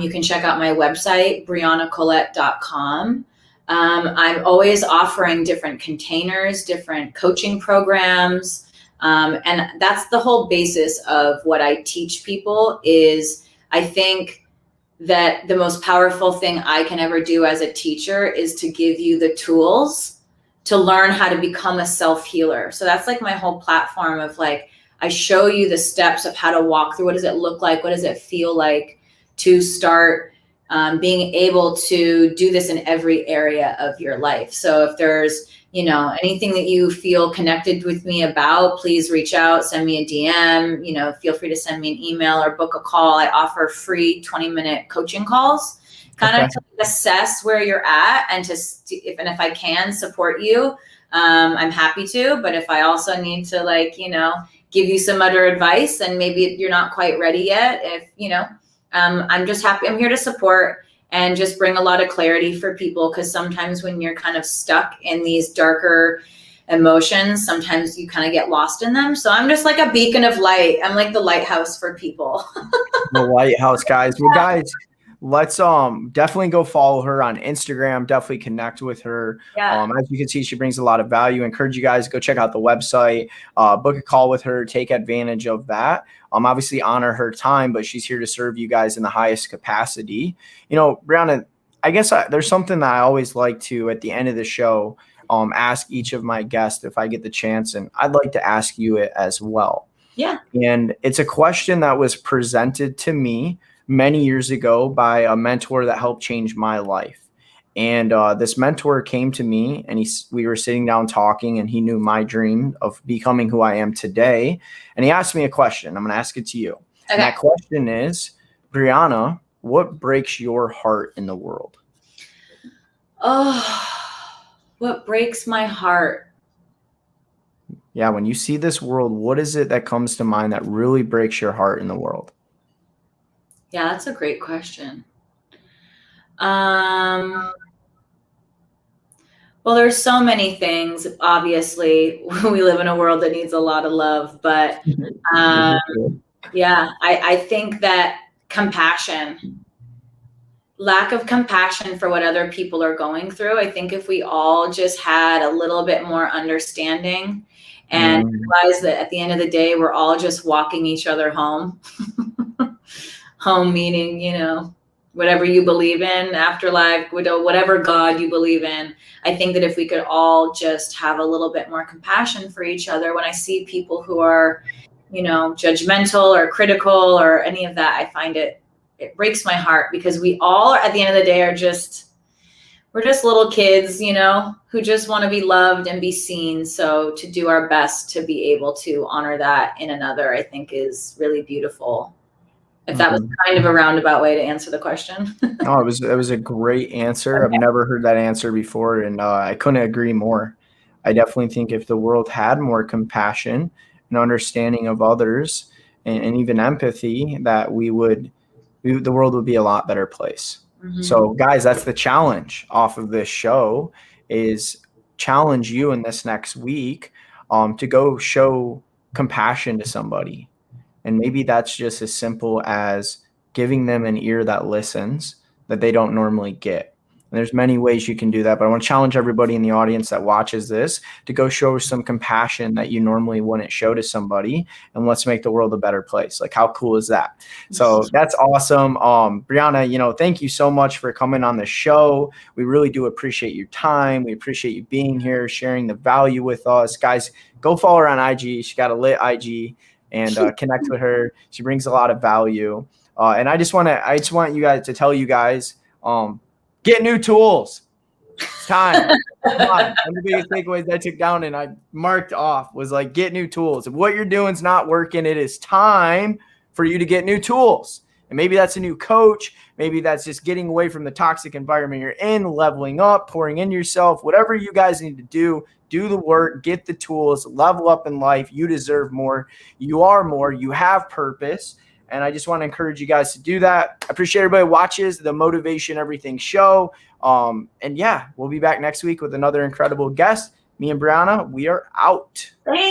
You can check out my website, briannacolette.com. I'm always offering different containers, different coaching programs. And that's the whole basis of what I teach people. Is I think that the most powerful thing I can ever do as a teacher is to give you the tools to learn how to become a self-healer. So that's like my whole platform of, like, I show you the steps of how to walk through. What does it look like? What does it feel like to start being able to do this in every area of your life? So if there's, anything that you feel connected with me about, please reach out, send me a DM, feel free to send me an email or book a call. I offer free 20-minute coaching calls, kind of to assess where you're at and if I can support you, I'm happy to. But if I also need to, give you some other advice and maybe you're not quite ready yet, I'm just happy. I'm here to support and just bring a lot of clarity for people, because sometimes when you're kind of stuck in these darker emotions, sometimes you kind of get lost in them. So I'm just like a beacon of light. I'm like the lighthouse for people. The lighthouse, guys. Well, guys, let's definitely go follow her on Instagram. Definitely connect with her. Yeah. As you can see, she brings a lot of value. Encourage you guys to go check out the website, book a call with her, take advantage of that. Obviously honor her time, but she's here to serve you guys in the highest capacity. You know, Brianna, I guess there's something that I always like to, at the end of the show, ask each of my guests if I get the chance, and I'd like to ask you it as well. Yeah. And it's a question that was presented to me many years ago by a mentor that helped change my life. And this mentor came to me, and we were sitting down talking, and he knew my dream of becoming who I am today. And he asked me a question. I'm going to ask it to you. Okay. And that question is, Brianna, what breaks your heart in the world? Oh, what breaks my heart? Yeah, when you see this world, what is it that comes to mind that really breaks your heart in the world? Yeah, that's a great question. Well, there's so many things. Obviously, we live in a world that needs a lot of love, but yeah, I think that compassion, lack of compassion for what other people are going through. I think if we all just had a little bit more understanding and realize that at the end of the day, we're all just walking each other home. Home meaning, you know, whatever you believe in, afterlife, whatever God you believe in. I think that if we could all just have a little bit more compassion for each other, when I see people who are, you know, judgmental or critical or any of that, I find it breaks my heart, because we all at the end of the day we're just little kids, you know, who just want to be loved and be seen. So to do our best to be able to honor that in another, I think is really beautiful. If that was kind of a roundabout way to answer the question. No, it was a great answer. Okay. I've never heard that answer before, and I couldn't agree more. I definitely think if the world had more compassion and understanding of others and even empathy, that the world would be a lot better place. Mm-hmm. So guys, that's the challenge off of this show, is challenge you in this next week to go show compassion to somebody. And maybe that's just as simple as giving them an ear that listens that they don't normally get. And there's many ways you can do that, but I want to challenge everybody in the audience that watches this to go show some compassion that you normally wouldn't show to somebody, and let's make the world a better place. Like, how cool is that? So that's awesome. Brianna, you know, thank you so much for coming on the show. We really do appreciate your time. We appreciate you being here, sharing the value with us. Guys, go follow her on IG. She got a lit IG, and connect with her. She brings a lot of value. And I just want you guys to tell you guys, get new tools. It's time. One of the biggest takeaways I took down and I marked off was like, get new tools. If what you're doing is not working, it is time for you to get new tools. And maybe that's a new coach. Maybe that's just getting away from the toxic environment you're in, leveling up, pouring in yourself, whatever you guys need to do the work, get the tools, level up in life. You deserve more. You are more. You have purpose. And I just want to encourage you guys to do that. I appreciate everybody who watches the Motivation Everything show. And yeah, we'll be back next week with another incredible guest. Me and Brianna, we are out. Thanks.